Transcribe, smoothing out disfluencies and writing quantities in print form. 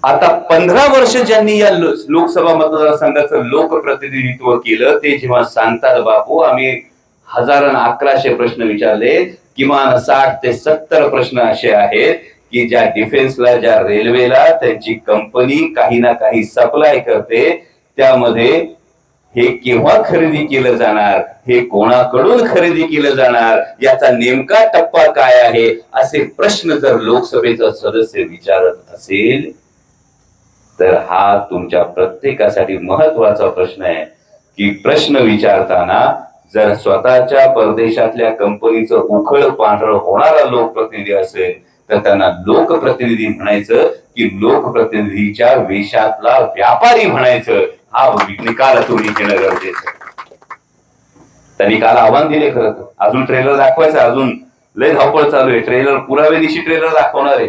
आता 15 वर्ष ज्यांनी या लोकसभा मतदारसंघाचं लोकप्रतिनिधित्व केलं ते जेव्हा सांगतात बापू आम्ही 1100 प्रश्न विचारले, किमान 60 ते 70 प्रश्न असे आहेत की ज्या डिफेन्सला ज्या रेल्वेला त्यांची कंपनी काही ना काही सप्लाय करते, त्यामध्ये हे केव्हा खरेदी केलं जाणार, हे कोणाकडून खरेदी केलं जाणार, याचा नेमका टप्पा काय आहे, असे प्रश्न जर लोकसभेचा सदस्य विचारत असेल तर हा तुमच्या प्रत्येकासाठी महत्वाचा प्रश्न आहे की प्रश्न विचारताना जर स्वतःच्या परदेशातल्या कंपनीचं उखळ पांढरं होणारा लोकप्रतिनिधी असेल तर त्यांना लोकप्रतिनिधी म्हणायचं की लोकप्रतिनिधीच्या वेशातला व्यापारी म्हणायचं, हा निकाल तुम्ही घेणं गरजेचं. त्यांनी काल आव्हान दिले. खरं तर अजून ट्रेलर दाखवायचं, अजून लय धावपळ चालू आहे. ट्रेलर पुराव्यानिशी ट्रेलर दाखवणार आहे.